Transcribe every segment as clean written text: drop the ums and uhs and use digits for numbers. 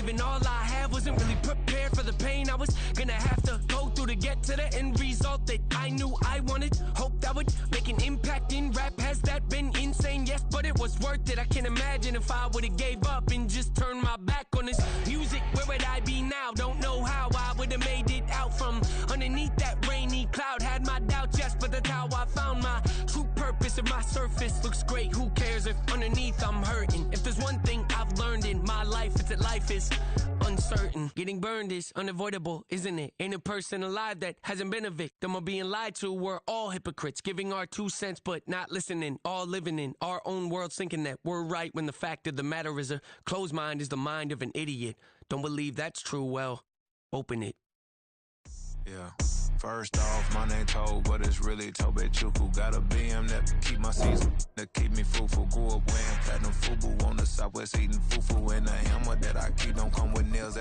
giving all I have. Wasn't really prepared for the pain I was gonna have to go through to get to the end result that I knew I wanted. Hoped I would make an impact in rap. Has that been insane? Yes, but it was worth it. I can't imagine if I would've gave up and just turned my back on this music. Where would I be now? Don't know how I would've made it out from underneath that rainy cloud. Had my doubts, yes, but that's how I found my true purpose. If my surface looks great, who cares if underneath I'm hurting? If there's one thing I've learned in my life, it's that life is uncertain. Getting burned is unavoidable, isn't it? Ain't a person alive that hasn't been a victim of being lied to. We're all hypocrites, giving our 2 cents but not listening. All living in our own world, thinking that we're right when the fact of the matter is a closed mind is the mind of an idiot. Don't believe that's true, well, open it. Yeah. First off, my name Tobe, but it's really Tobe Chuku. Got a BM that keep my season, that keep me fruitful. Grew up wearing platinum FUBU on the Southwest eating fufu. And the hammer that I keep don't come with nails.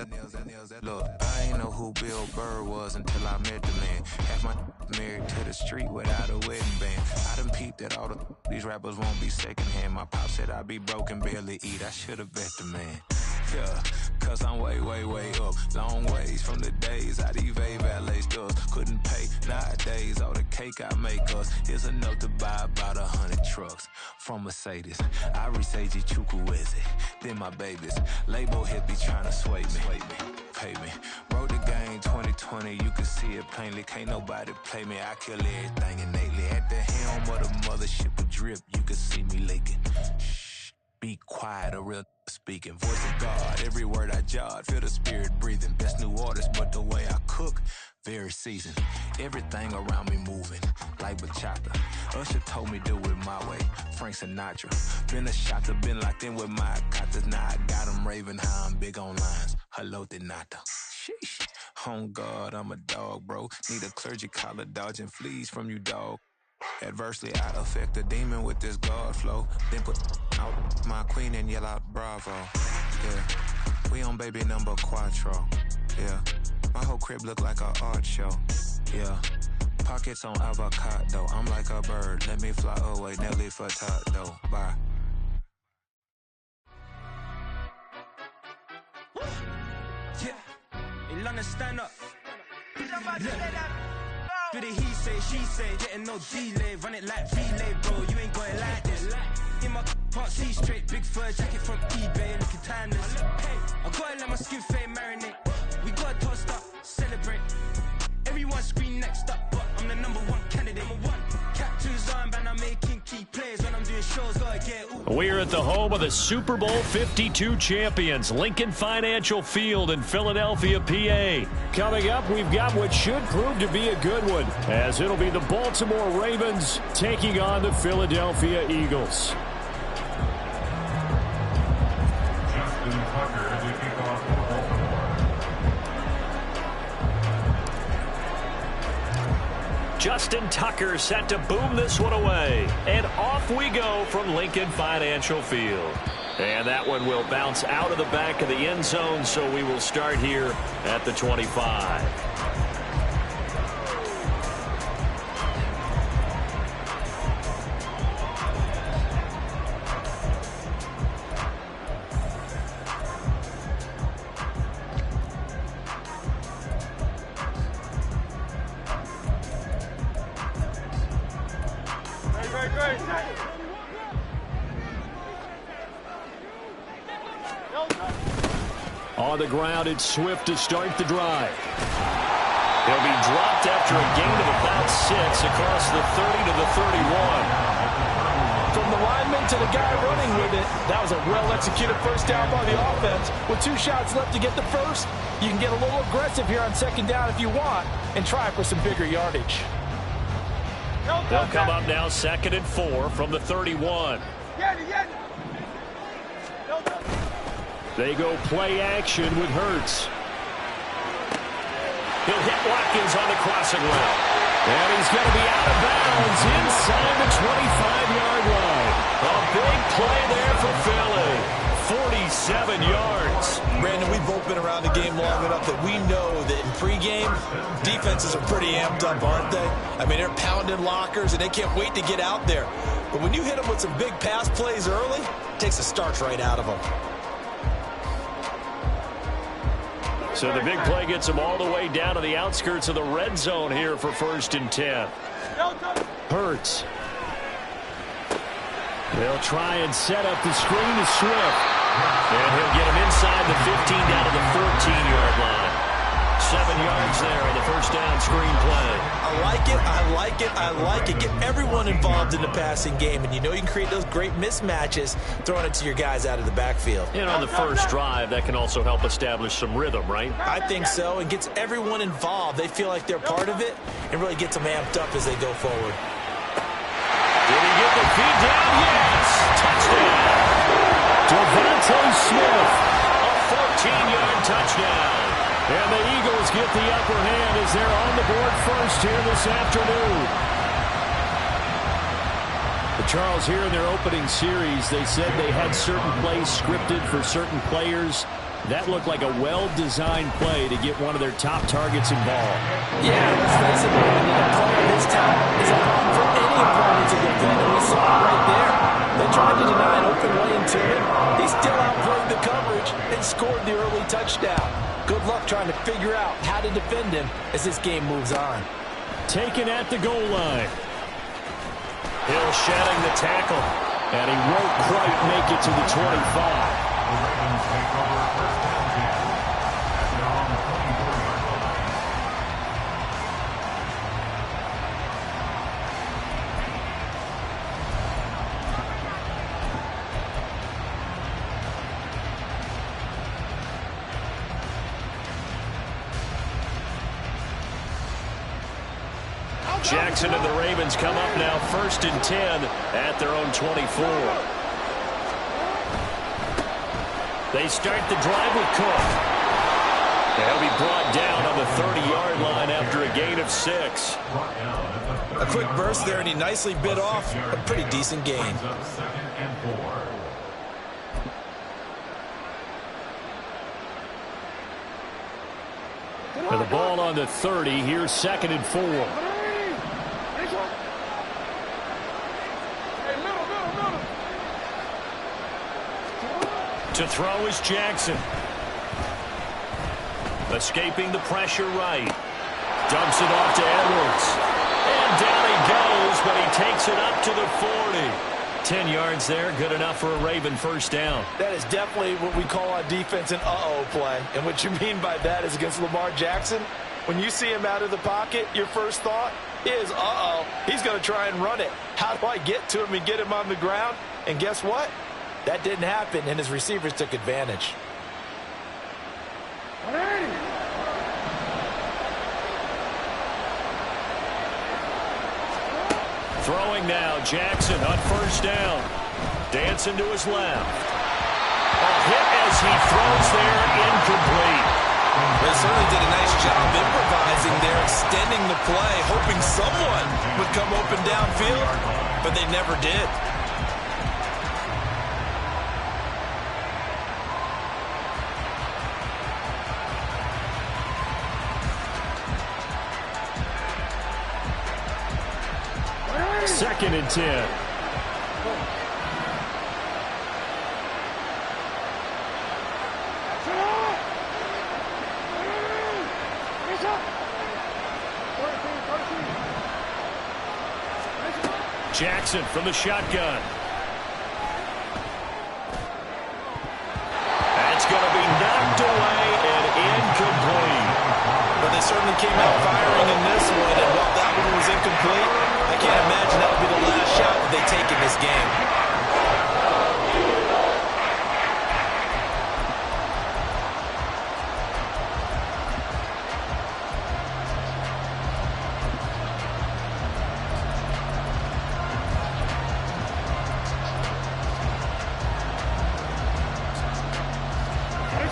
Look, I ain't know who Bill Burr was until I met the man. Half my married to the street without a wedding band. I done peeped that all these rappers won't be secondhand. My pop said I'd be broken, barely eat. I should've bet the man. Yeah, cause I'm way, way, way up. Long ways from the days I evade valet stores. Couldn't pay nowadays. All the cake I make us is enough to buy about 100 trucks from Mercedes. I resage Chukwueze, then my babies. Label hit be trying to sway me. Pay me. Wrote the game 2020, you can see it plainly. Can't nobody play me. I kill everything innately. At the helm of the mothership with drip, you can see me leaking. Shh, be quiet, a real speaking. Voice of God, every word I jot. Feel the spirit breathing. Best new artist, but the way I cook, very seasoned. Everything around me moving, like bachata. Usher told me do it my way. Frank Sinatra. Been a shotter, been locked in with my katas. Now I got them raving how I'm big on lines. Hello, Denata. Sheesh. On God, I'm a dog, bro. Need a clergy collar, dodging fleas from you, dog. Adversely, I affect a demon with this God flow. Then put out my queen and yell out bravo. Yeah, we on baby number quattro. Yeah, my whole crib look like an art show. Yeah, pockets on avocado. I'm like a bird, let me fly away. Nelly Furtado, bye. Yeah, in London, stand up. Do the he say, she say, getting no delay. Run it like relay, bro, you ain't got it like this. In my can't see straight, big fur jacket from eBay, looking timeless. Hey, I gotta let my skin fade marinate. We gotta toast up, celebrate. Everyone scream next up, but I'm the number one candidate. Captain's armband, I'm making key plays when I'm doing shows, gotta get ooh. We're at the home of the Super Bowl 52 champions, Lincoln Financial Field in Philadelphia, PA. Coming up, we've got what should prove to be a good one, as it'll be the Baltimore Ravens taking on the Philadelphia Eagles. Justin Tucker set to boom this one away. And off we go from Lincoln Financial Field. And that one will bounce out of the back of the end zone, so we will start here at the 25. On the ground, it's Swift to start the drive. He'll be dropped after a gain of about 6 across the 30 to the 31. From the lineman to the guy running with it, that was a well-executed first down by the offense. With 2 shots left to get the first, you can get a little aggressive here on second down if you want and try for some bigger yardage. They'll come up now 2nd and 4 from the 31. They go play action with Hurts. He'll hit Watkins on the crossing route. And he's going to be out of bounds inside the 25-yard line. A big play there for Philly. 47 yards. Brandon, we've both been around the game long enough that we know that in pregame, defenses are pretty amped up, aren't they? I mean, they're pounding lockers, and they can't wait to get out there. But when you hit them with some big pass plays early, it takes the starch right out of them. So the big play gets them all the way down to the outskirts of the red zone here for 1st and 10. Hurts. They'll try and set up the screen to Swift. And he'll get him inside the 15 down to the 14-yard line. 7 yards there on the first down screen play. I like it, I like it, I like it. Get everyone involved in the passing game, and you know you can create those great mismatches throwing it to your guys out of the backfield. And on the first drive, that can also help establish some rhythm, right? I think so, and gets everyone involved. They feel like they're part of it, and really gets them amped up as they go forward. Did he get the feed down? Yes! Touchdown! Devontae Smith. A 14-yard touchdown. And the Eagles get the upper hand as they're on the board first here this afternoon. But Charles, here in their opening series, they said they had certain plays scripted for certain players. That looked like a well-designed play to get one of their top targets involved. Yeah, let's face it, man. A player this time is a problem for any opponent to defend, and we saw it right there. They tried to deny an open lane to him. He still outplayed the coverage and scored the early touchdown. Good luck trying to figure out how to defend him as this game moves on. Taken at the goal line. Hill shedding the tackle, and he won't quite make it to the 25. Jackson and the Ravens come up now 1st and 10 at their own 24. They start the drive with Cook. They'll be brought down on the 30-yard line after a gain of 6. A quick burst there, and he nicely bit off a pretty decent gain. For the ball on the 30, here's 2nd and 4. To throw is Jackson. Escaping the pressure right. Dumps it off to Edwards. And down he goes, but he takes it up to the 40. 10 yards there, good enough for a Raven first down. That is definitely what we call on defense an uh-oh play. And what you mean by that is against Lamar Jackson, when you see him out of the pocket, your first thought is, uh-oh, he's going to try and run it. How do I get to him and get him on the ground? And guess what? That didn't happen, and his receivers took advantage. Throwing now, Jackson on first down. Dancing to his left. A hit as he throws there, incomplete. They certainly did a nice job improvising there, extending the play, hoping someone would come open downfield, but they never did. Second and 10. Jackson from the shotgun. That's going to be knocked away and incomplete. But they certainly came out firing in this one, and while that one was incomplete, I can't imagine that would be the last shot that they take in this game.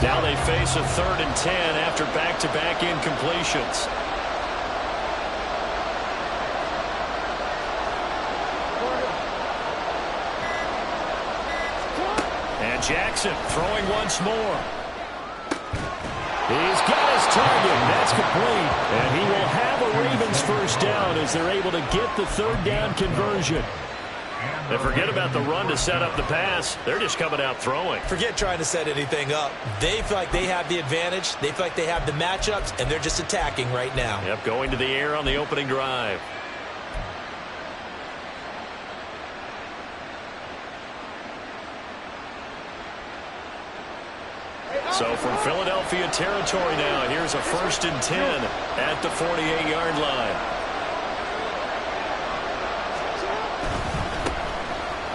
Now they face a 3rd and 10 after back-to-back incompletions. And Jackson throwing once more. He's got his target. That's complete. And he will have a Ravens first down as they're able to get the 3rd down conversion. And forget about the run to set up the pass. They're just coming out throwing. Forget trying to set anything up. They feel like they have the advantage. They feel like they have the matchups, and they're just attacking right now. Yep, going to the air on the opening drive. So from Philadelphia territory now, here's a 1st and 10 at the 48-yard line.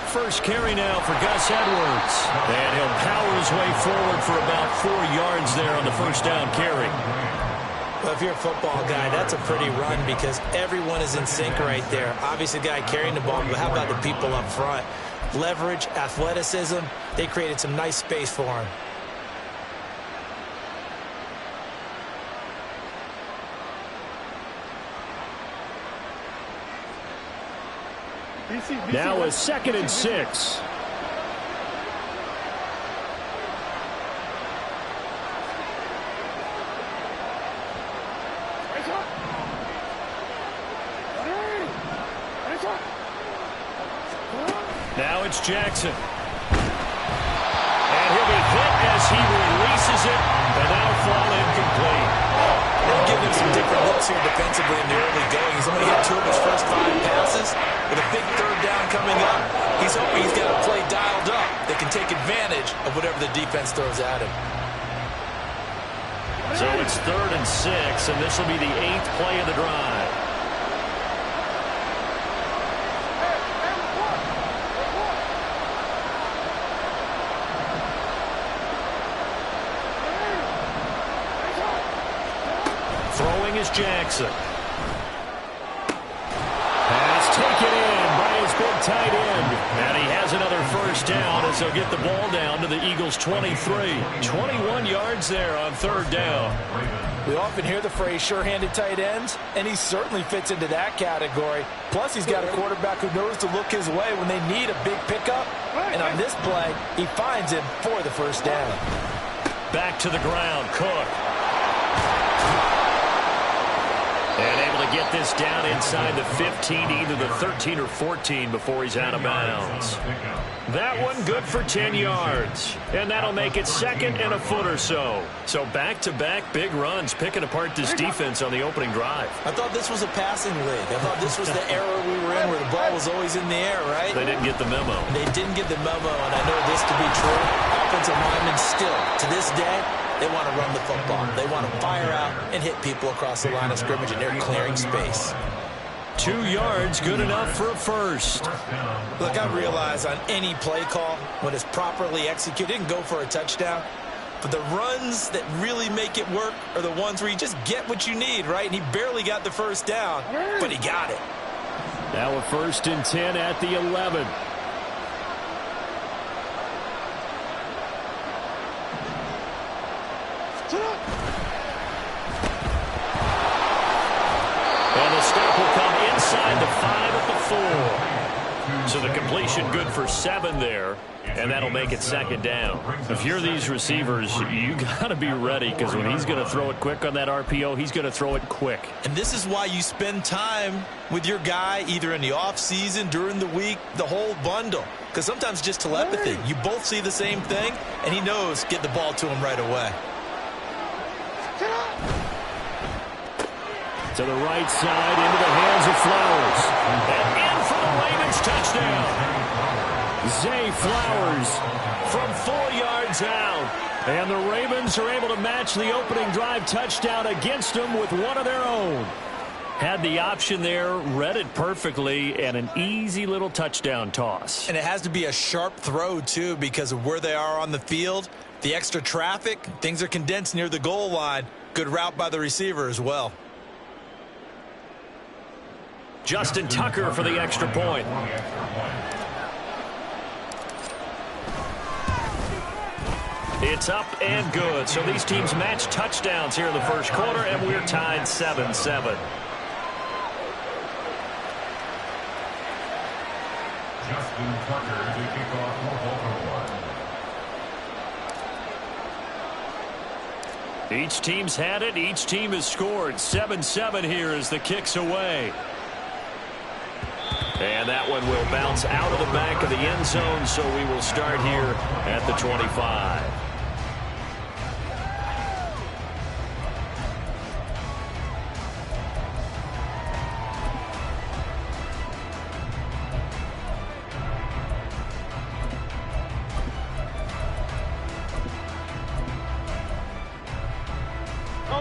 First carry now for Gus Edwards. And he'll power his way forward for about 4 yards there on the first down carry. Well, if you're a football guy, that's a pretty run because everyone is in sync right there. Obviously, the guy carrying the ball, but how about the people up front? Leverage, athleticism, they created some nice space for him. Now a 2nd and 6. Now it's Jackson. And he'll be hit as he releases it, and that'll fall incomplete. They'll give him some different looks here defensively in the early going. He's only hit 2 of his first 5 passes. With a big 3rd down coming up, he's hoping he's got a play dialed up that can take advantage of whatever the defense throws at him. So it's 3rd and 6, and this will be the 8th play of the drive. Throwing is Jackson. Pass taken in by his big tight end. And he has another first down as he'll get the ball down to the Eagles' 23. 21 yards there on 3rd down. We often hear the phrase sure-handed tight ends, and he certainly fits into that category. Plus, he's got a quarterback who knows to look his way when they need a big pickup. And on this play, he finds him for the first down. Back to the ground, Cook. And able to get this down inside the 15, either the 13 or 14 before he's out of bounds. That one good for 10 yards. And that'll make it 2nd and a foot or so. So back-to-back big runs, picking apart this defense on the opening drive. I thought this was a passing league. I thought this was the era we were in where the ball was always in the air, right? They didn't get the memo. They didn't get the memo, and I know this to be true. Offensive linemen still, to this day, they want to run the football. They want to fire out and hit people across the line of scrimmage, and they're clearing space. 2 yards, good enough for a first. Look, I realize on any play call, when it's properly executed, it can go for a touchdown. But the runs that really make it work are the ones where you just get what you need, right? And he barely got the first down, but he got it. Now a 1st and 10 at the 11. And the stop will come inside the 5 at the 4. So the completion good for 7 there, and that'll make it 2nd down. If you're these receivers, you got to be ready, because when he's going to throw it quick on that RPO, he's going to throw it quick. And this is why you spend time with your guy either in the offseason, during the week, the whole bundle. Because sometimes just telepathy. You both see the same thing, and he knows get the ball to him right away. To the right side, into the hands of Flowers. And in for the Ravens touchdown. Zay Flowers from 4 yards out. And the Ravens are able to match the opening drive touchdown against them with one of their own. Had the option there, read it perfectly, and an easy little touchdown toss. And it has to be a sharp throw, too, because of where they are on the field. The extra traffic, things are condensed near the goal line. Good route by the receiver as well. Justin Tucker for the extra point. It's up and good. So these teams match touchdowns here in the first quarter, and we're tied 7-7. Justin Tucker to kick off for Baltimore. Each team's had it. Each team has scored. 7-7 here as the kick's away. And that one will bounce out of the back of the end zone, so we will start here at the 25.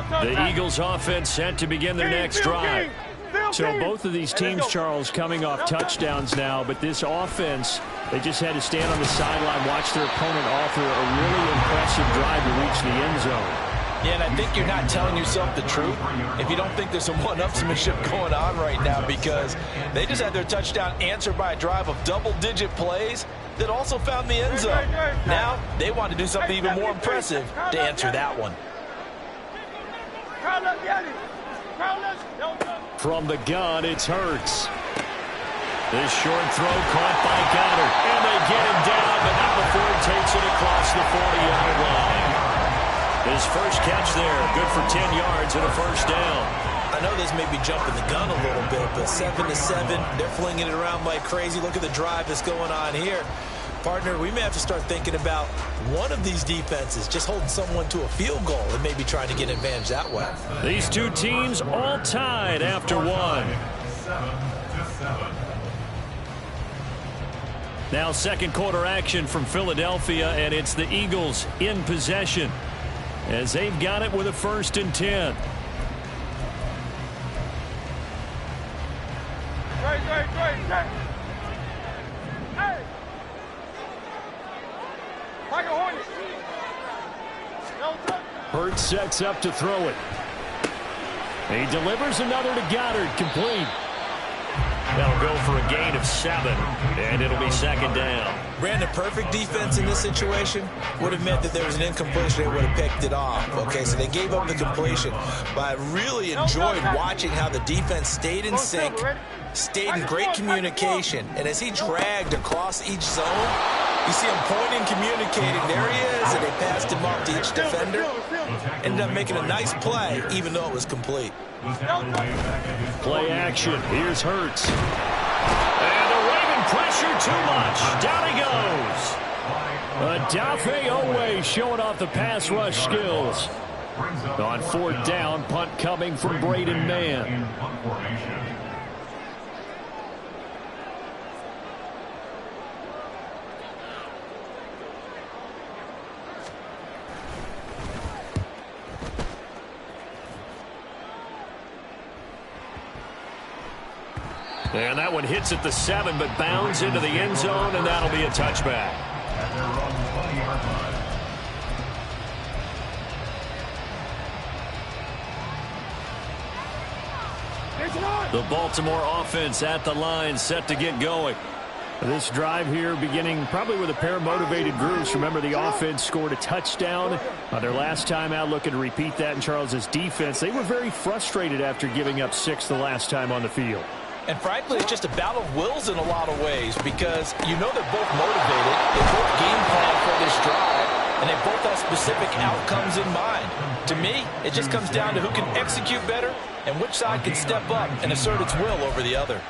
The Eagles offense set to begin their next drive. So both of these teams, Charles, coming off touchdowns now, but this offense, they just had to stand on the sideline, watch their opponent offer a really impressive drive to reach the end zone. Yeah, and I think you're not telling yourself the truth if you don't think there's some one-upsmanship going on right now, because they just had their touchdown answered by a drive of double-digit plays that also found the end zone. Now they want to do something even more impressive to answer that one. From the gun, it's Hurts. This short throw caught by Goddard. And they get him down, but not before he takes it across the 40-yard line. His first catch there, good for 10 yards and a first down. I know this may be jumping the gun a little bit, but 7-7, they're flinging it around like crazy. Look at the drive that's going on here. Partner, we may have to start thinking about one of these defenses just holding someone to a field goal and maybe trying to get an advantage that way. These two teams all tied after one. 7-7. Now second quarter action from Philadelphia, and it's the Eagles in possession as they've got it with a 1st and 10. Hurts sets up to throw it. He delivers another to Goddard, complete. That'll go for a gain of 7, and it'll be 2nd down. Brandon, perfect defense in this situation would have meant that there was an incompletion. They would have picked it off. Okay, so they gave up the completion. But I really enjoyed watching how the defense stayed in sync, stayed in great communication. And as he dragged across each zone, you see him pointing, communicating. There he is, and they passed him off to each defender. Ended up making a nice play, even though it was complete. Play action. Here's Hurts. And the Raven pressure too much. Down he goes. Odafe Oweh showing off the pass rush skills. On 4th down, punt coming from Braden Mann. And that one hits at the 7, but bounds into the end zone, and that'll be a touchback. The Baltimore offense at the line, set to get going. This drive here beginning probably with a pair of motivated groups. Remember, the offense scored a touchdown their last time out. Looking to repeat that in Charles's defense. They were very frustrated after giving up 6 the last time on the field. And frankly, it's just a battle of wills in a lot of ways, because you know they're both motivated, they both game plan for this drive, and they both have specific outcomes in mind. To me, it just comes down to who can execute better and which side can step up and assert its will over the other.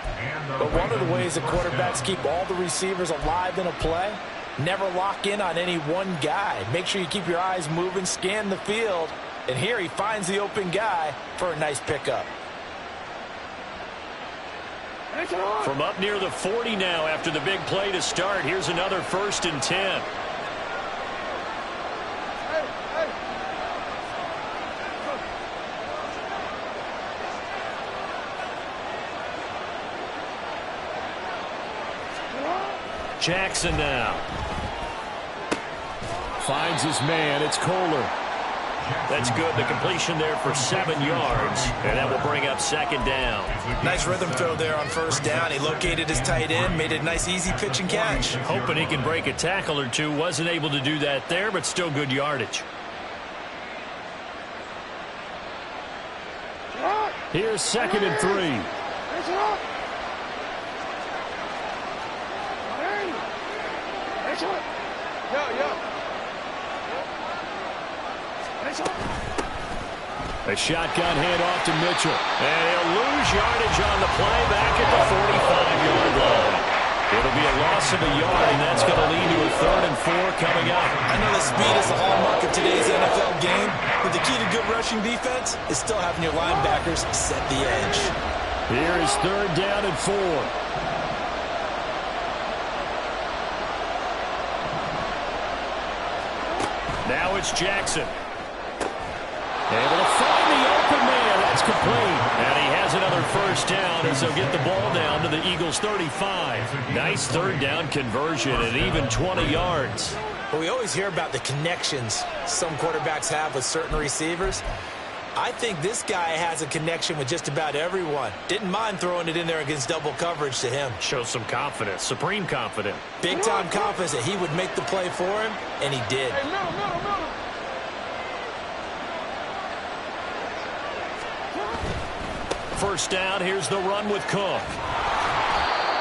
But one of the ways that quarterbacks keep all the receivers alive in a play, never lock in on any one guy. Make sure you keep your eyes moving, scan the field, and here he finds the open guy for a nice pickup. From up near the 40 now after the big play to start, here's another 1st and 10. Jackson now. Finds his man. It's Kohler. That's good. The completion there for 7 yards, and that will bring up 2nd down. Nice rhythm throw there on 1st down. He located his tight end, made it a nice, easy pitch and catch. Hoping he can break a tackle or two. Wasn't able to do that there, but still good yardage. Here's 2nd and 3. A shotgun handoff to Mitchell. And he'll lose yardage on the play back at the 45-yard line. It'll be a loss of a yard, and that's going to lead to a 3rd and 4 coming up. I know the speed is the hallmark of today's NFL game, but the key to good rushing defense is still having your linebackers set the edge. Here is 3rd down and 4. Now it's Jackson. Able to find the open man. That's complete. And he has another 1st down as they'll get the ball down to the Eagles' 35. Nice 3rd down conversion and even 20 yards. Well, we always hear about the connections some quarterbacks have with certain receivers. I think this guy has a connection with just about everyone. Didn't mind throwing it in there against double coverage to him. Shows some confidence, supreme confidence. Big-time confidence that he would make the play for him, and he did. Hey, middle. 1st down, here's the run with Cook.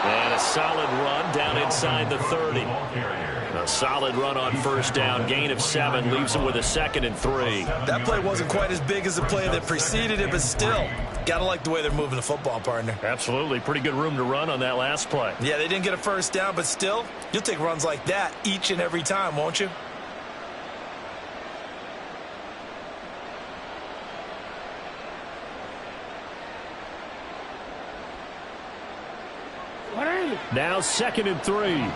And a solid run down inside the 30. A solid run on 1st down, gain of 7, leaves him with a 2nd and 3. That play wasn't quite as big as the play that preceded it, but still, gotta like the way they're moving the football, partner. Absolutely, pretty good room to run on that last play. Yeah, they didn't get a 1st down, but still, you'll take runs like that each and every time, won't you? Now 2nd and 3.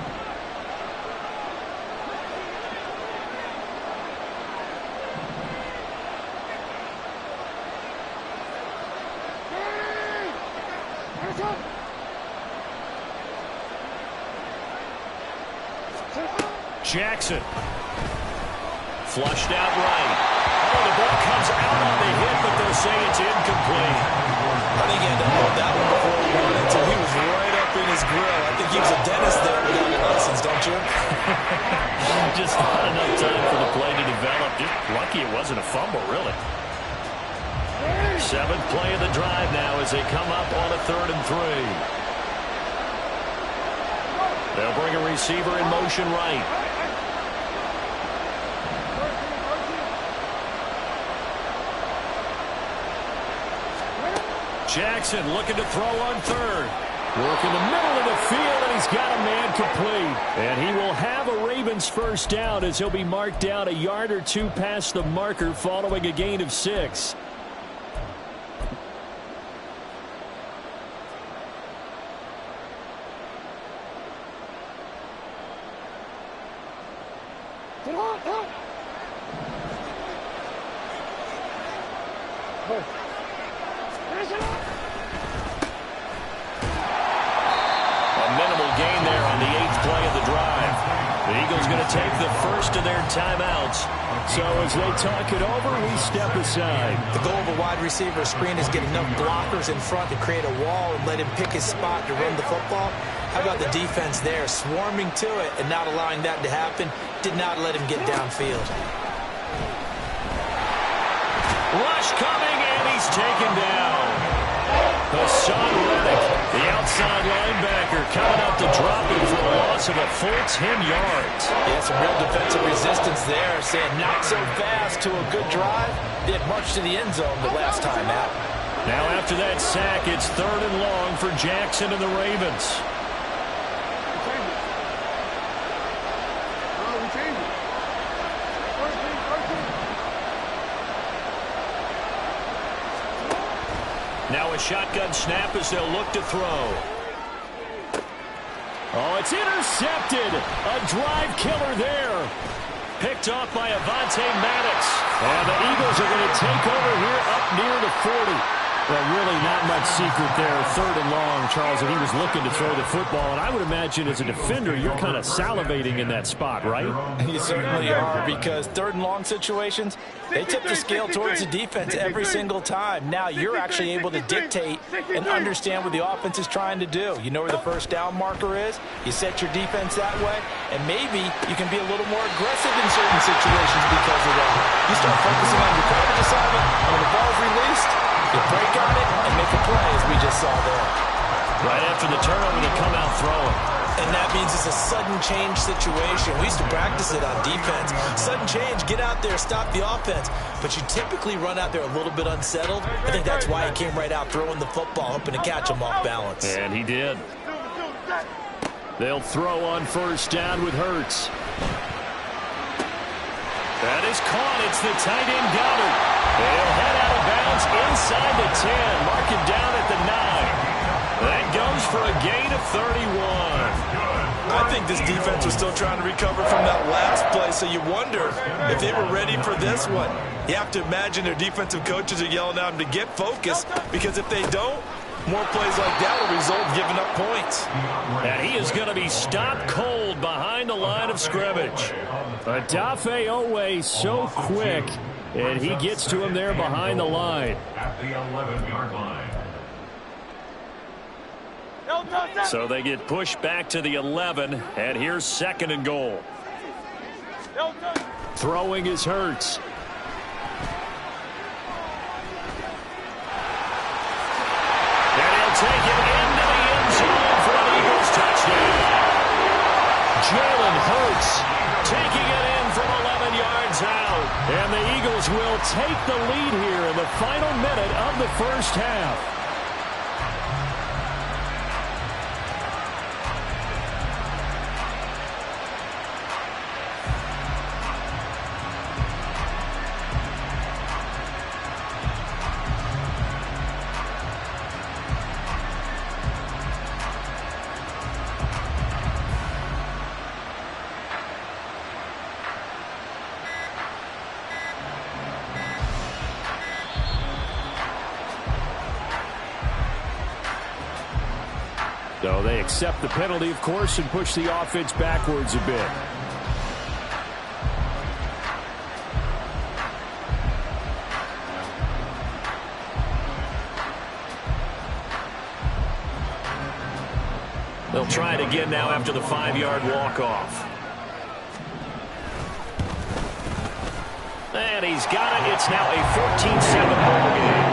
Jackson. Flushed out right. Oh, the ball comes out on the hit, but they'll say it's incomplete. I think he had to hold that one before he won it until he was right up in his grill. I think he was a dentist there without a license, don't you? Just not enough time for the play to develop. Just lucky it wasn't a fumble, really. 7th play of the drive now as they come up on a 3rd and 3. They'll bring a receiver in motion right. Jackson looking to throw on 3rd. Work in the middle of the field, and he's got a man complete. And he will have a Ravens 1st down as he'll be marked down a yard or 2 past the marker following a gain of 6. Take the 1st of their timeouts. So as they talk it over, we step aside. The goal of a wide receiver screen is get enough blockers in front to create a wall and let him pick his spot to run the football. How about the defense there, swarming to it and not allowing that to happen? Did not let him get downfield. Rush coming, and he's taken down. Hassan Reddick, the outside linebacker, coming up to drop him for a loss of a full 10 yards. Yeah, some real defensive resistance there, saying not so fast to a good drive. They had marched to the end zone the last time out. Now after that sack, it's 3rd and long for Jackson and the Ravens. Now a shotgun snap as they'll look to throw. Oh, it's intercepted. A drive killer there. Picked off by Avonte Maddox. And the Eagles are going to take over here up near the 40. Well, really not much secret there. 3rd and long, Charles, and he was looking to throw the football. And I would imagine as a defender, you're kind of salivating in that spot, right? You certainly are, because 3rd and long situations, they tip the scale towards the defense every single time. Now you're actually able to dictate and understand what the offense is trying to do. You know where the 1st down marker is. You set your defense that way, and maybe you can be a little more aggressive in certain situations because of that. You start focusing on your coverage assignment, and when the ball's released, you break on it and make a play, as we just saw there. Right after the turnover, they come out throwing. And that means it's a sudden change situation. We used to practice it on defense. Sudden change, get out there, stop the offense. But you typically run out there a little bit unsettled. I think that's why he came right out throwing the football, hoping to catch him off balance. And he did. They'll throw on first down with Hurts. That is caught. It's the tight end Goddard. They'll head out of bounds inside the 10. Mark him down at the 9. That goes for a gain of 31. I think this defense was still trying to recover from that last play, so you wonder if they were ready for this one. You have to imagine their defensive coaches are yelling at them to get focused, because if they don't, more plays like that will result in giving up points. And he is going to be stopped cold behind the line of scrimmage. Odafe Oweh so quick, and he gets to him there behind the line. At the 11-yard line. So they get pushed back to the 11, and here's 2nd and goal. Throwing is Hurts. And he'll take it into the end zone for an Eagles touchdown. Jalen Hurts taking it in from 11 yards out. And the Eagles will take the lead here in the final minute of the first half. So they accept the penalty, of course, and push the offense backwards a bit. They'll try it again now after the 5-yard walk-off. And he's got it. It's now a 14-7 ball game.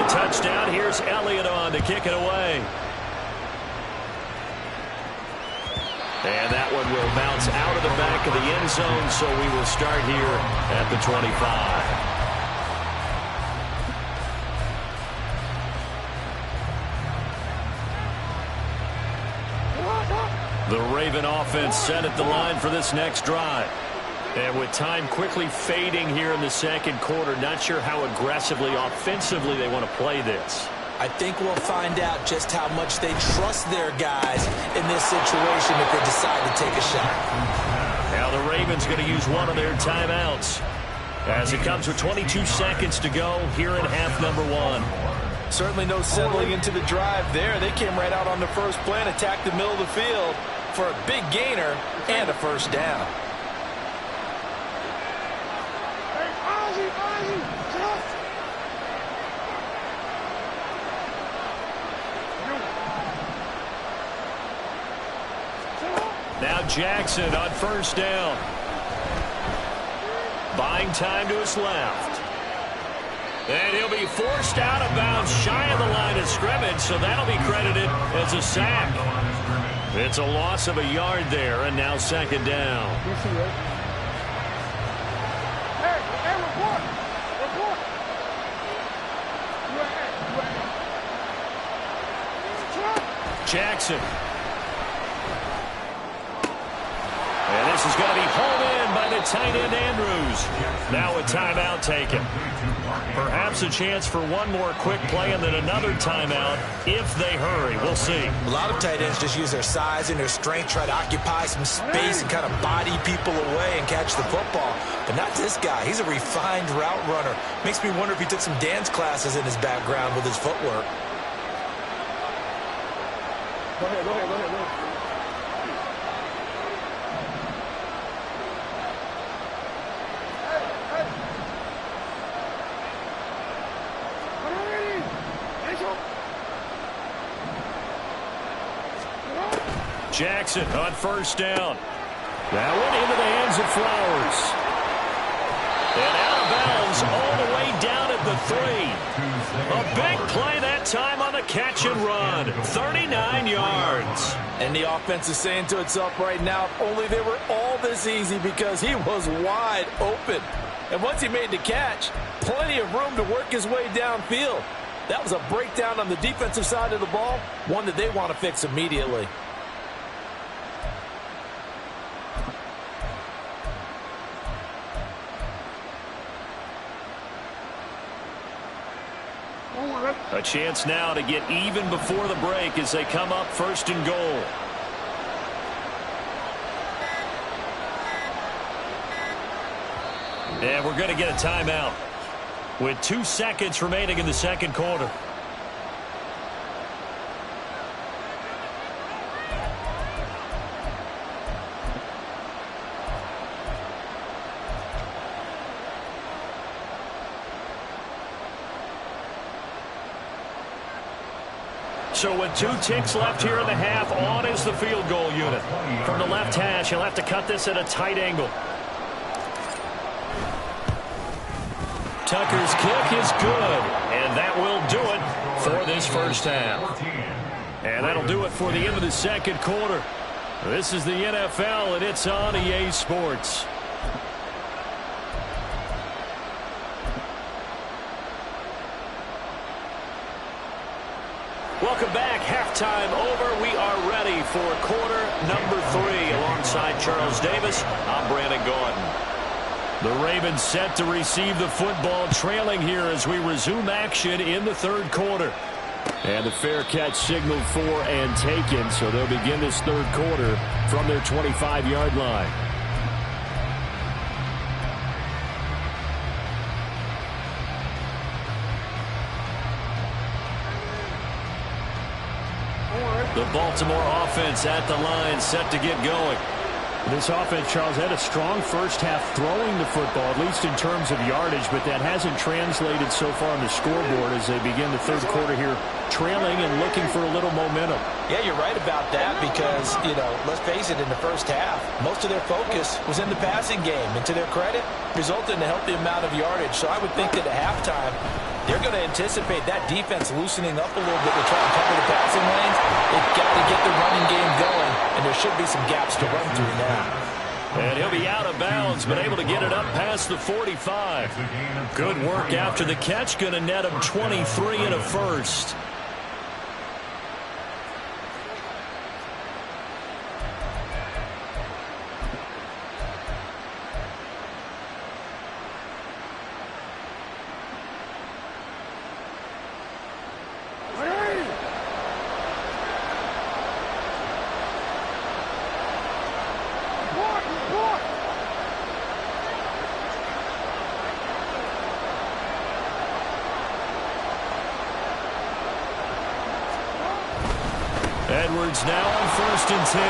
Touchdown. Here's Elliott on to kick it away. And that one will bounce out of the back of the end zone, so we will start here at the 25. The Raven offense set at the line for this next drive. And with time quickly fading here in the second quarter, not sure how aggressively, offensively they want to play this. I think we'll find out just how much they trust their guys in this situation if they decide to take a shot. Now the Ravens going to use one of their timeouts as it comes with 22 seconds to go here in half number 1. Certainly no settling into the drive there. They came right out on the first play and attacked the middle of the field for a big gainer and a first down. Now Jackson on first down. Buying time to his left. And he'll be forced out of bounds shy of the line of scrimmage, so that'll be credited as a sack. It's a loss of a yard there, and now 2nd down. Jackson. And this is going to be hauled in by the tight end Andrews. Now a timeout taken. Perhaps a chance for one more quick play and then another timeout if they hurry. We'll see. A lot of tight ends just use their size and their strength, try to occupy some space and kind of body people away and catch the football. But not this guy. He's a refined route runner. Makes me wonder if he took some dance classes in his background with his footwork. Go ahead. Jackson on first down. That one into the hands of Flowers. And out of bounds all the way down at the 3. A big play that time on the catch and run. 39 yards. And the offense is saying to itself right now, if only they were all this easy, because he was wide open. And once he made the catch, plenty of room to work his way downfield. That was a breakdown on the defensive side of the ball, one that they want to fix immediately. A chance now to get even before the break as they come up first and goal. And we're going to get a timeout with 2 seconds remaining in the second quarter. So with 2 ticks left here in the half, on is the field goal unit. From the left hash, he'll have to cut this at a tight angle. Tucker's kick is good, and that will do it for this first half. And that'll do it for the end of the second quarter. This is the NFL, and it's on EA Sports. Welcome back. Halftime over. We are ready for quarter number 3. Alongside Charles Davis, I'm Brandon Gaudin. The Ravens set to receive the football, trailing here as we resume action in the third quarter. And the fair catch signaled for and taken, so they'll begin this third quarter from their 25-yard line. The Baltimore offense at the line, set to get going. This offense, Charles, had a strong first half throwing the football, at least in terms of yardage, but that hasn't translated so far on the scoreboard as they begin the third quarter here, trailing and looking for a little momentum. Yeah, you're right about that because, let's face it, in the first half, most of their focus was in the passing game. And to their credit, resulted in a healthy amount of yardage. So I would think that at halftime, they're going to anticipate that defense loosening up a little bit to try and cover the passing lanes. They've got to get the running game going, and there should be some gaps to run through now. And he'll be out of bounds, but able to get it up past the 45. Good work after the catch, going to net him 23 and a first. Edwards now on first and 10.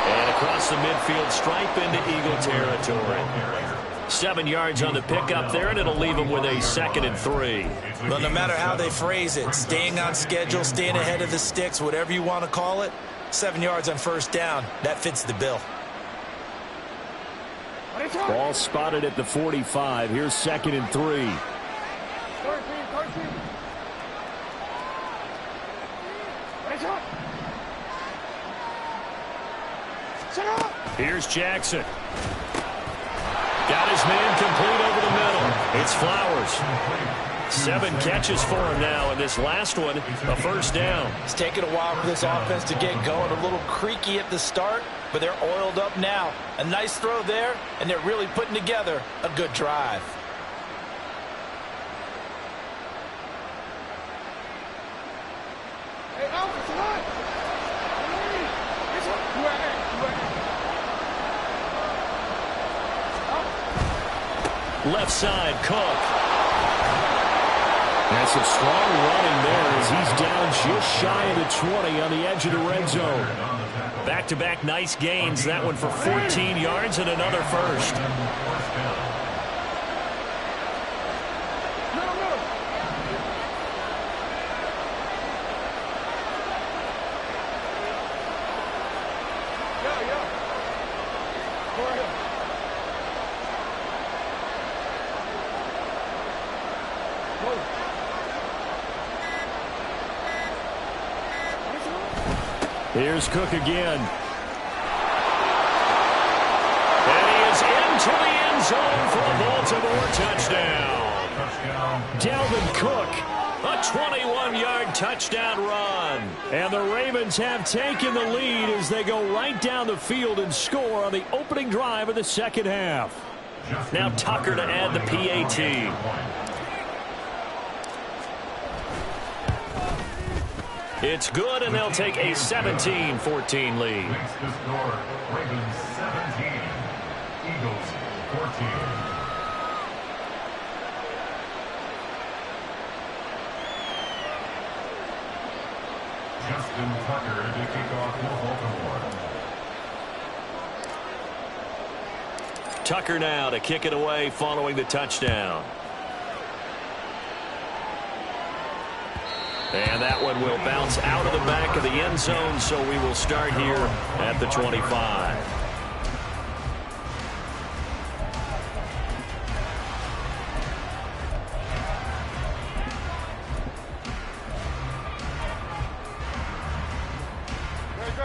And across the midfield stripe into Eagle territory. 7 yards on the pickup there, and it'll leave them with a 2nd and 3. Well, no matter how they phrase it, staying on schedule, staying ahead of the sticks, whatever you want to call it, 7 yards on first down, that fits the bill. Ball spotted at the 45. Here's 2nd and 3. Here's Jackson. Got his man complete over the middle. It's Flowers. 7 catches for him now, and this last one, a first down. It's taken a while for this offense to get going. A little creaky at the start, but they're oiled up now. A nice throw there, and they're really putting together a good drive. Left side, Cook. That's some strong running there as he's down just shy of the 20 on the edge of the red zone. Back-to-back nice gains. That one for 14 yards and another first. Here's Cook again. And he is into the end zone for a Baltimore touchdown. Dalvin Cook, a 21-yard touchdown run. And the Ravens have taken the lead as they go right down the field and score on the opening drive of the second half. Now Tucker to add the PAT. It's good, and they'll take a 17-14 lead. Makes the score Ravens 17, Eagles 14. Justin Tucker to kick off for Baltimore. Tucker now to kick it away following the touchdown. And that one will bounce out of the back of the end zone, so we will start here at the 25.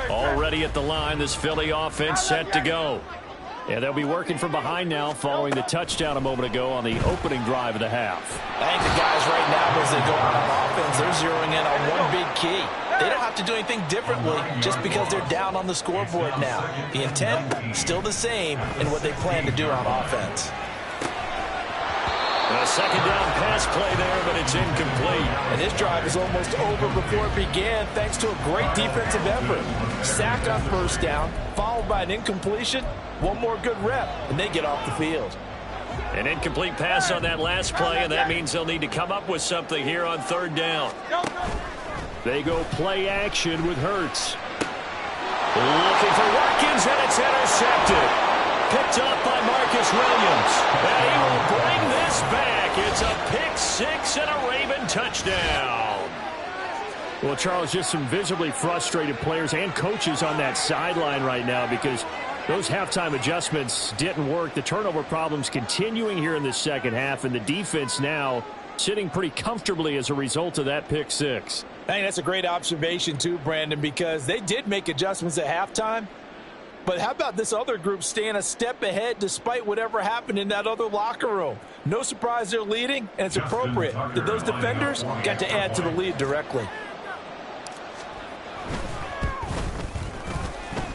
Already at the line, this Philly offense set to go. And they'll be working from behind now following the touchdown a moment ago on the opening drive of the half. I think the guys right now, as they go on offense, they're zeroing in on one big key. They don't have to do anything differently just because they're down on the scoreboard now. The intent, still the same in what they plan to do on offense. A second down pass play there, but it's incomplete. And this drive is almost over before it began thanks to a great defensive effort. Sack on first down, followed by an incompletion. One more good rep, and they get off the field. An incomplete pass on that last play, and that means they'll need to come up with something here on third down. They go play action with Hurts. Looking for Watkins, and it's intercepted. Picked up by Marcus Williams. And he will bring this back. It's a pick six and a Raven touchdown. Well, Charles, just some visibly frustrated players and coaches on that sideline right now because those halftime adjustments didn't work. The turnover problems continuing here in the second half, and the defense now sitting pretty comfortably as a result of that pick six. I think that's a great observation too, Brandon, because they did make adjustments at halftime. But how about this other group staying a step ahead despite whatever happened in that other locker room? No surprise they're leading, and it's appropriate that those defenders got to add to the lead directly.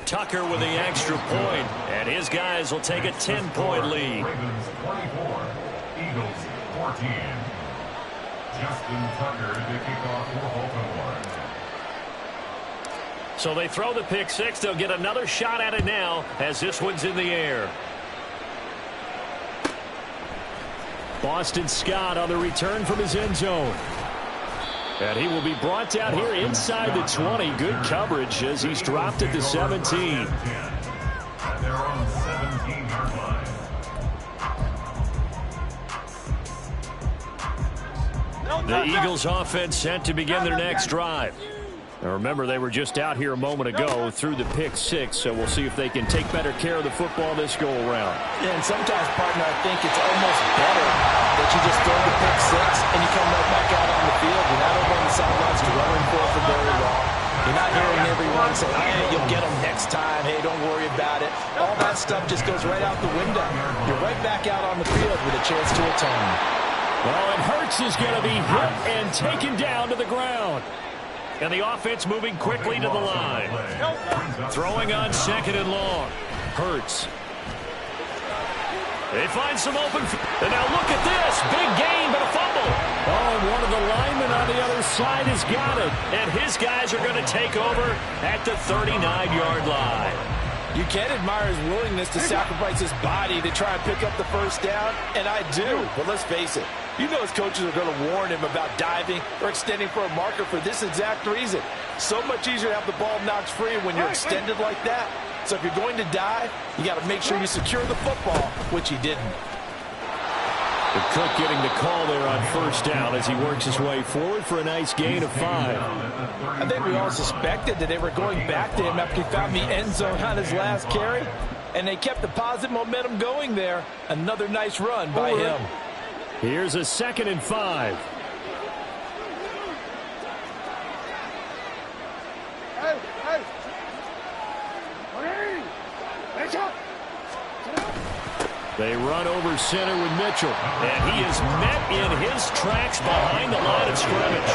Tucker with the extra point, and his guys will take a 10-point lead. Ravens 24, Eagles 14. Justin Tucker to kick off for Baltimore. So they throw the pick six. They'll get another shot at it now as this one's in the air. Boston Scott on the return from his end zone. And he will be brought down here inside the 20. Good coverage as he's dropped at the 17. And they're on the 17-yard line. The Eagles offense set to begin their next drive. Now remember, they were just out here a moment ago through the pick six, so we'll see if they can take better care of the football this go around. Yeah, and sometimes, partner, I think it's almost better that you just throw the pick six and you come right back out on the field. You're not over on the sidelines running for very long. You're not hearing everyone say, hey, you'll get them next time. Hey, don't worry about it. All that stuff just goes right out the window. You're right back out on the field with a chance to atone. Well, and Hurts is going to be hit and taken down to the ground. And the offense moving quickly to the line. Throwing on second and long. Hurts. They find some open. And now look at this. Big gain, but a fumble. Oh, and one of the linemen on the other side has got it. And his guys are going to take over at the 39-yard line. You can admire his willingness to sacrifice his body to try and pick up the first down, and I do. But let's face it, you know his coaches are going to warn him about diving or extending for a marker for this exact reason. So much easier to have the ball knocked free when you're extended like that. So if you're going to dive, you got to make sure you secure the football, which he didn't. But Cook getting the call there on first down as he works his way forward for a nice gain of 5. I think we all suspected that they were going back to him after he found the end zone on his last carry, and they kept the positive momentum going there. Another nice run by him. Here's a 2nd and 5. They run over center with Mitchell, and he is met in his tracks behind the line of scrimmage.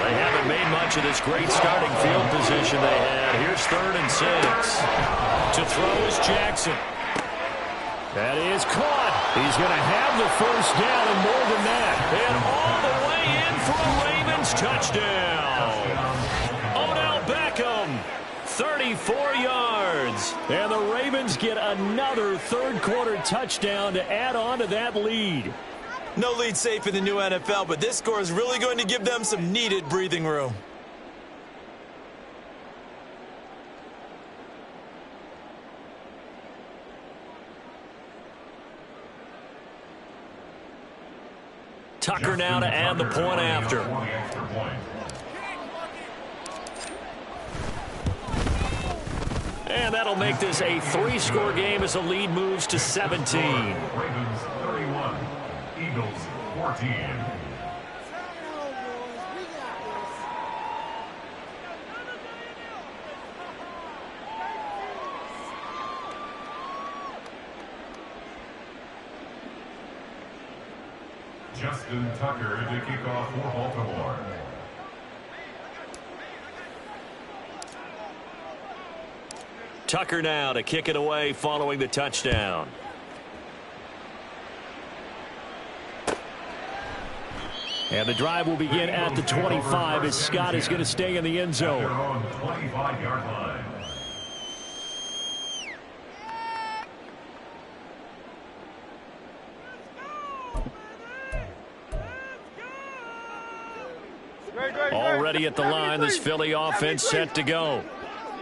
They haven't made much of this great starting field position they had. Here's 3rd and 6. To throw is Jackson. That is caught. He's going to have the first down and more than that. And all the way in for a Ravens touchdown. Odell Beckham, 34 yards. And the Ravens get another third-quarter touchdown to add on to that lead. No lead safe in the new NFL, but this score is really going to give them some needed breathing room. Tucker now to add the point after. And that'll make this a 3-score game as the lead moves to 17. Ravens 31, Eagles 14. Justin Tucker to kick off for Baltimore. Tucker now to kick it away following the touchdown. And the drive will begin at the 25 as Scott is going to stay in the end zone. They're on the 25-yard line. Already at the line, this Philly offense set to go.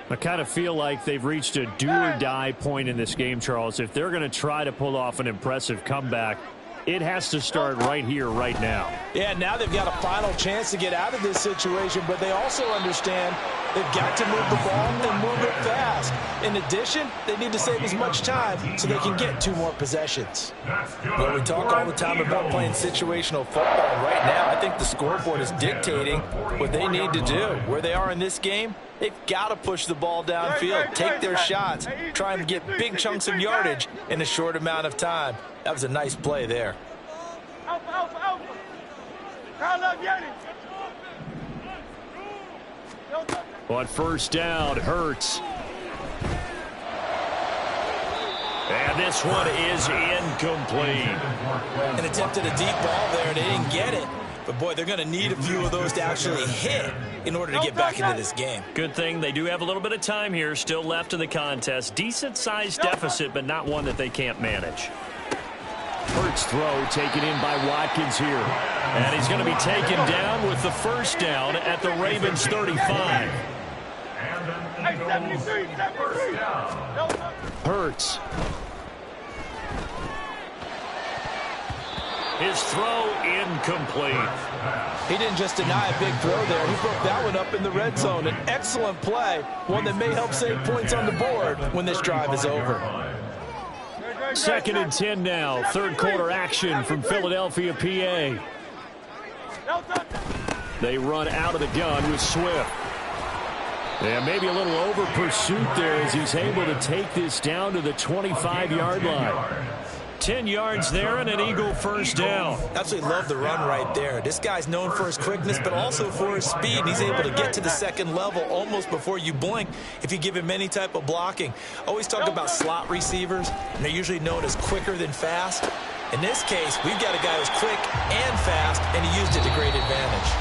I kind of feel like they've reached a do-or-die point in this game, Charles. If they're going to try to pull off an impressive comeback, it has to start right here, right now. Yeah, now they've got a final chance to get out of this situation, but they also understand they've got to move the ball and move it fast. In addition, they need to save as much time so they can get 2 more possessions. Well, we talk all the time about playing situational football. Right now, I think the scoreboard is dictating what they need to do. Where they are in this game, they've got to push the ball downfield, take their shots, try and get big chunks of yardage in a short amount of time. That was a nice play there. On first down, Hurts. And this one is incomplete. An attempt at a deep ball there, and they didn't get it. But, boy, they're going to need a few of those to actually hit in order to get back into this game. Good thing they do have a little bit of time here still left in the contest. Decent-sized deficit, but not one that they can't manage. Hurts throw taken in by Watkins here. And he's going to be taken down with the first down at the Ravens 35. Hurts. His throw incomplete. He didn't just deny a big throw there. He broke that one up in the red zone. An excellent play, one that may help save points on the board when this drive is over. 2nd and 10 now. Third quarter action from Philadelphia, PA. They run out of the gun with Swift. And maybe a little over pursuit there as he's able to take this down to the 25-yard line. 10 yards there and an Eagle first down. Absolutely love the run right there. This guy's known for his quickness, but also for his speed. He's able to get to the second level almost before you blink if you give him any type of blocking. Always talk about slot receivers, and they're usually known as quicker than fast. In this case, we've got a guy who's quick and fast, and he used it to great advantage.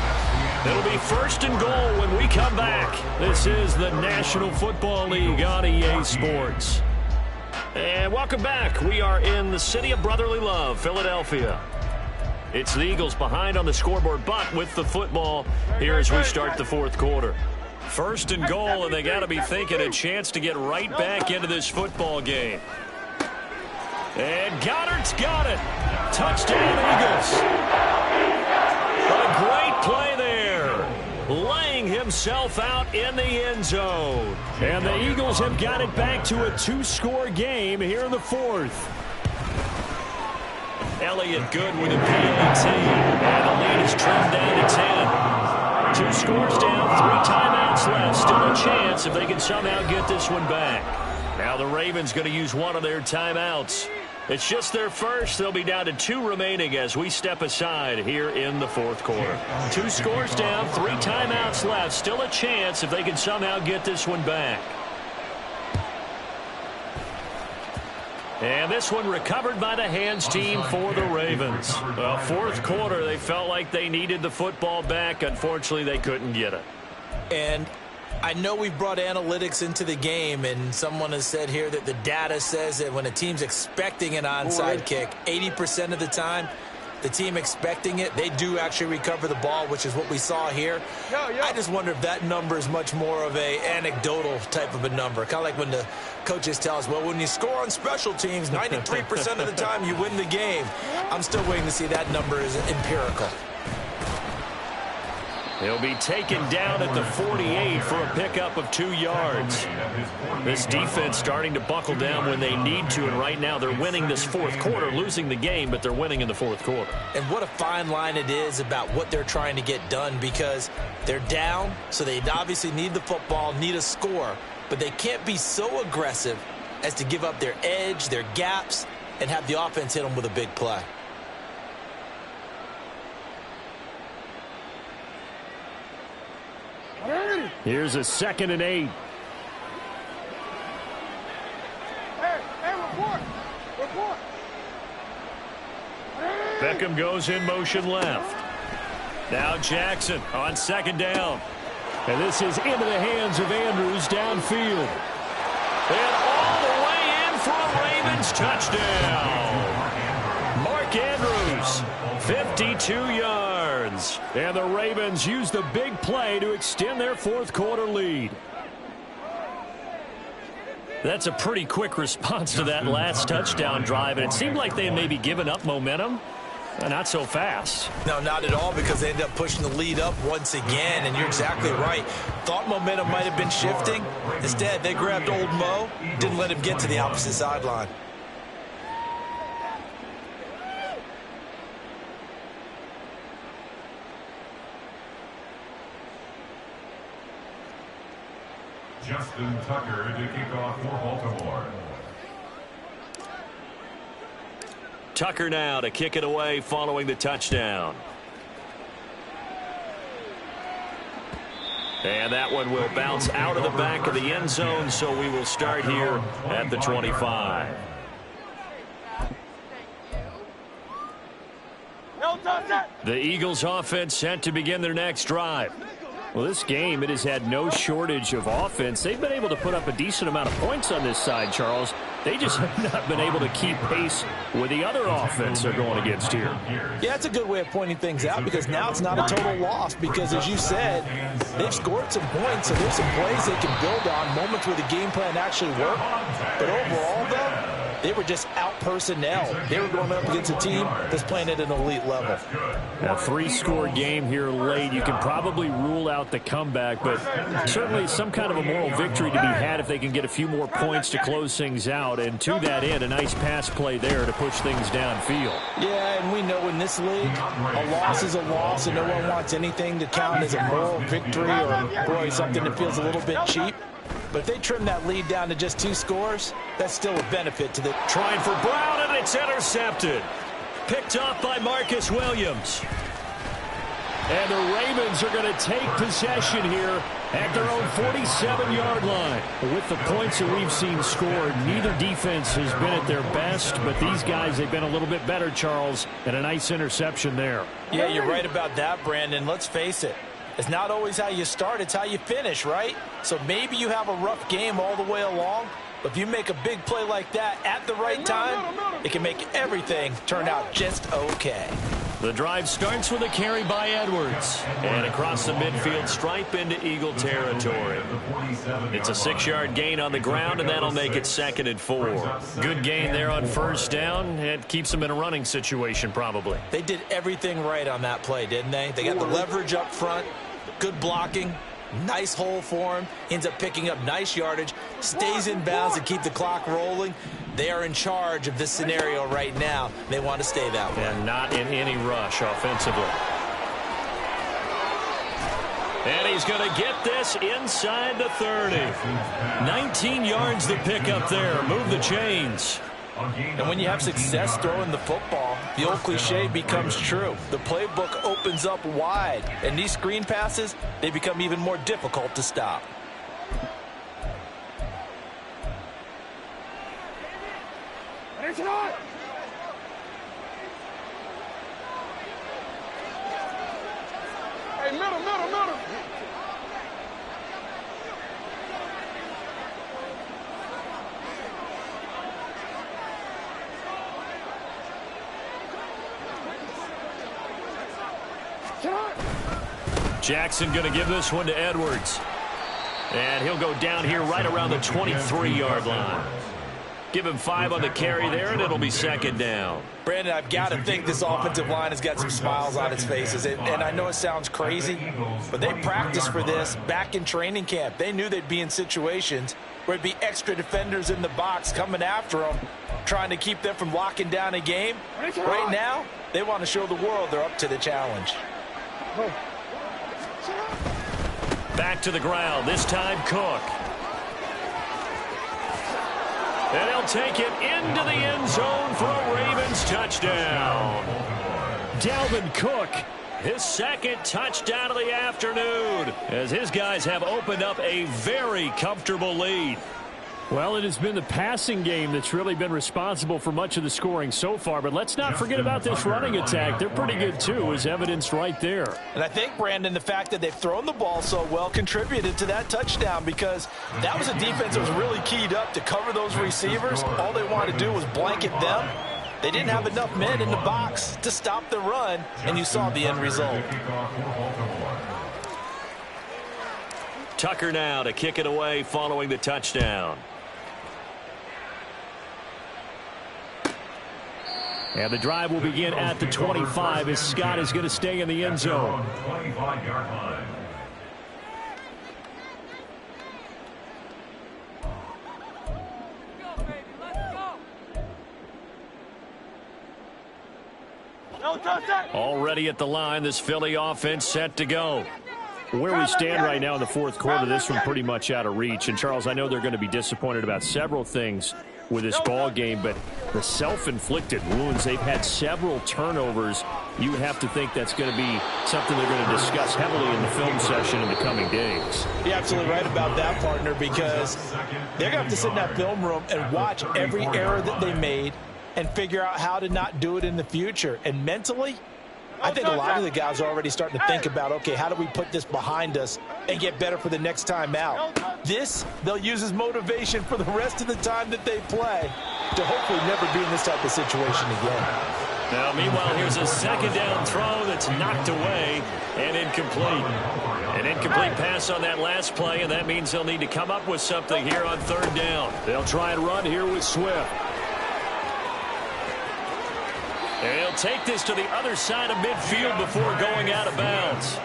It'll be first and goal when we come back. This is the National Football League on EA Sports. And welcome back. We are in the city of brotherly love, Philadelphia. It's the Eagles behind on the scoreboard, but with the football here as we start the fourth quarter. First and goal, and they got to be thinking a chance to get right back into this football game. And Goddard's got it. Touchdown, Eagles. A great play there. Laying himself out in the end zone. And the Eagles have got it back to a 2-score game here in the fourth. Elliott good with a PAT. And the lead is trimmed down to 10. 2 scores down, 3 timeouts left. Still a chance if they can somehow get this one back. Now the Ravens going to use one of their timeouts. It's just their first. They'll be down to 2 remaining as we step aside here in the fourth quarter. 2 scores down, 3 timeouts left. Still a chance if they can somehow get this one back. And this one recovered by the hands team for the Ravens. Well, fourth quarter, they felt like they needed the football back. Unfortunately, they couldn't get it. And I know we've brought analytics into the game, and someone has said here that the data says that when a team's expecting an onside kick, 80% of the time, the team expecting it, they do actually recover the ball, which is what we saw here. I just wonder if that number is much more of a anecdotal type of a number. Kind of like when the coaches tell us, well, when you score on special teams, 93% of the time you win the game. I'm still waiting to see that number is empirical. He'll be taken down at the 48 for a pickup of 2 yards. This defense starting to buckle down when they need to, and right now they're winning this fourth quarter, losing the game, but they're winning in the fourth quarter. And what a fine line it is about what they're trying to get done, because they're down, so they obviously need the football, need a score, but they can't be so aggressive as to give up their edge, their gaps, and have the offense hit them with a big play. Here's a 2nd and 8. Report. Beckham goes in motion left. Now Jackson on 2nd down. And this is into the hands of Andrews downfield. And all the way in for a Ravens touchdown. Mark Andrews, 52 yards. And the Ravens use the big play to extend their fourth quarter lead. That's a pretty quick response to that last touchdown drive, and it seemed like they had maybe given up momentum. Not so fast. No, not at all, because they ended up pushing the lead up once again, and you're exactly right. Thought momentum might have been shifting. Instead, they grabbed Old Mo, didn't let him get to the opposite sideline. Justin Tucker to kick off for Baltimore. Tucker now to kick it away following the touchdown. And that one will bounce out of the back of the end zone, so we will start here at the 25. The Eagles offense set to begin their next drive. Well, this game, it has had no shortage of offense. They've been able to put up a decent amount of points on this side, Charles. They just have not been able to keep pace with the other offense they're going against here. Yeah, that's a good way of pointing things out, because now it's not a total loss, because as you said, they've scored some points, and there's some plays they can build on, moments where the game plan actually worked. But overall, though, they were just out personnel. They were going up against a team that's playing at an elite level. A 3-score game here late. You can probably rule out the comeback, but certainly some kind of a moral victory to be had if they can get a few more points to close things out. And to that end, a nice pass play there to push things downfield. Yeah, and we know in this league, a loss is a loss, and no one wants anything to count as a moral victory or, boy, something that feels a little bit cheap. But if they trim that lead down to just 2 scores, that's still a benefit to the... Trying for Brown, and it's intercepted. Picked off by Marcus Williams. And the Ravens are going to take possession here at their own 47-yard line. With the points that we've seen scored, neither defense has been at their best, but these guys, they've been a little bit better, Charles, and a nice interception there. Yeah, you're right about that, Brandon. Let's face it. It's not always how you start, it's how you finish, right? So maybe you have a rough game all the way along, but if you make a big play like that at the right time, it can make everything turn out just okay. The drive starts with a carry by Edwards. And across the midfield stripe into Eagle territory. It's a 6-yard gain on the ground, and that'll make it 2nd and 4. Good gain there on first down. It keeps them in a running situation probably. They did everything right on that play, didn't they? They got the leverage up front, good blocking, Nice hole for him. Ends up picking up nice yardage. Stays in bounds to keep the clock rolling. They are in charge of this scenario right now. They want to stay that way. And not in any rush offensively. And he's going to get this inside the 30. 19 yards to pick up there. Move the chains. And when you have success throwing the football, the old cliche becomes true. The playbook opens up wide. And these screen passes, they become even more difficult to stop. Hey, middle. Jackson going to give this one to Edwards. And he'll go down here right around the 23-yard line. Give him 5 on the carry there, and it'll be second down. Brandon, I've got to think this offensive line has got some smiles on its faces. And I know it sounds crazy, but they practiced for this back in training camp. They knew they'd be in situations where it'd be extra defenders in the box coming after them, trying to keep them from locking down a game. Right now, they want to show the world they're up to the challenge. Back to the ground, this time Cook. And he'll take it into the end zone for a Ravens touchdown. Dalvin Cook, his second touchdown of the afternoon, as his guys have opened up a very comfortable lead. Well, it has been the passing game that's really been responsible for much of the scoring so far. But let's not forget about this running attack. They're pretty good, too, as evidenced right there. And I think, Brandon, the fact that they've thrown the ball so well contributed to that touchdown, because that was a defense that was really keyed up to cover those receivers. All they wanted to do was blanket them. They didn't have enough men in the box to stop the run, and you saw the end result. Tucker now to kick it away following the touchdown. And the drive will begin at the 25 as Scott is going to stay in the end zone. 25-yard line. Already at the line, this Philly offense set to go. Where we stand right now in the fourth quarter, this one pretty much out of reach. And, Charles, I know they're going to be disappointed about several things with this ball game, but the self-inflicted wounds, they've had several turnovers. You would have to think that's going to be something they're going to discuss heavily in the film session in the coming days. You're absolutely right about that, partner, because they're going to have to sit in that film room and watch every error that they made and figure out how to not do it in the future. And mentally, I think a lot of the guys are already starting to think about, okay, how do we put this behind us and get better for the next time out? This, they'll use as motivation for the rest of the time that they play to hopefully never be in this type of situation again. Now, meanwhile, here's a second down throw that's knocked away and incomplete. An incomplete pass on that last play, and that means they'll need to come up with something here on third down. They'll try and run here with Swift. And he'll take this to the other side of midfield before going out of bounds.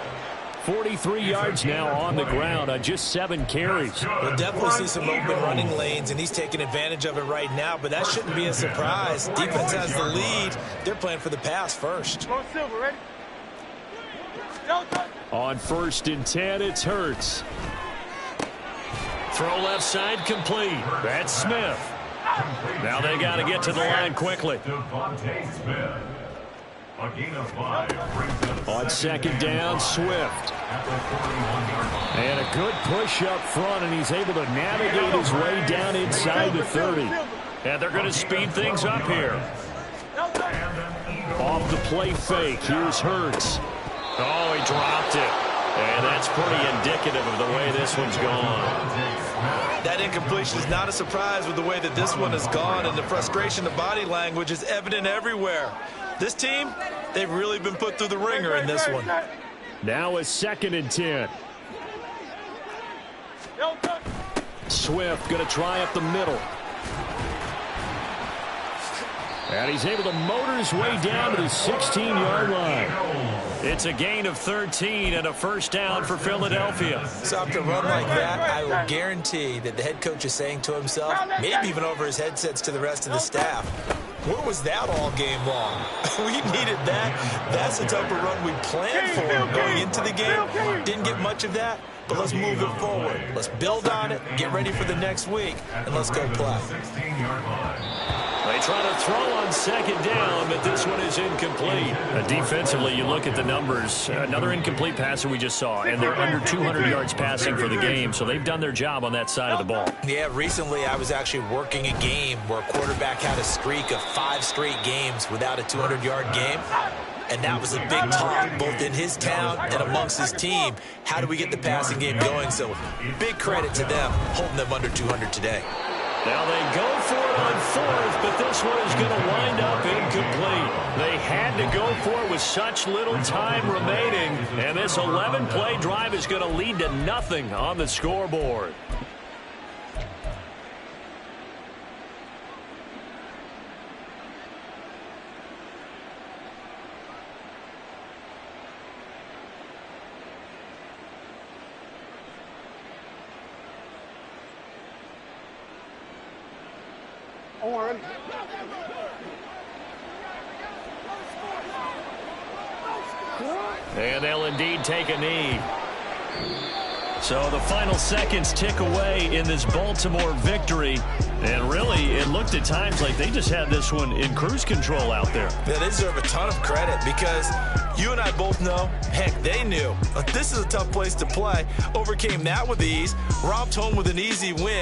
43 yards now on the ground on just 7 carries. We'll definitely see some open running lanes, and he's taking advantage of it right now, but that shouldn't be a surprise. Defense has the lead. They're playing for the pass first. On 1st and 10, it's Hurts. Throw left side complete. That's Smith. Now they got to get to the line quickly. On second down, Swift. And a good push up front, and he's able to navigate his way down inside the 30. And they're going to speed things up here. Off the play fake, here's Hurts. Oh, he dropped it. And that's pretty indicative of the way this one's gone. That incompletion is not a surprise with the way that this one has gone, and the frustration, the body language is evident everywhere. This team, they've really been put through the ringer in this one. Now a 2nd and 10. Swift going to try up the middle. And he's able to motor his way down to the 16-yard line. It's a gain of 13 and a first down for Philadelphia. So after a run like that, I will guarantee that the head coach is saying to himself, maybe even over his headsets to the rest of the staff, where was that all game long? We needed that. That's the type of run we planned for going into the game. Didn't get much of that, but let's move it forward. Let's build on it, get ready for the next week, and let's go play. They try to throw on second down, but this one is incomplete. Defensively, you look at the numbers. Another incomplete passer we just saw, and they're under 200 yards passing for the game, so they've done their job on that side of the ball. Yeah, recently I was actually working a game where a quarterback had a streak of 5 straight games without a 200-yard game. And that was a big talk, both in his town and amongst his team. How do we get the passing game going? So big credit to them, holding them under 200 today. Now they go for it on fourth, but this one is going to wind up incomplete. They had to go for it with such little time remaining, and this 11-play drive is going to lead to nothing on the scoreboard. And they'll indeed take a knee. So the final seconds tick away in this Baltimore victory. And really, it looked at times like they just had this one in cruise control out there. They deserve a ton of credit because you and I both know, heck, they knew. This is a tough place to play. Overcame that with ease, romped home with an easy win.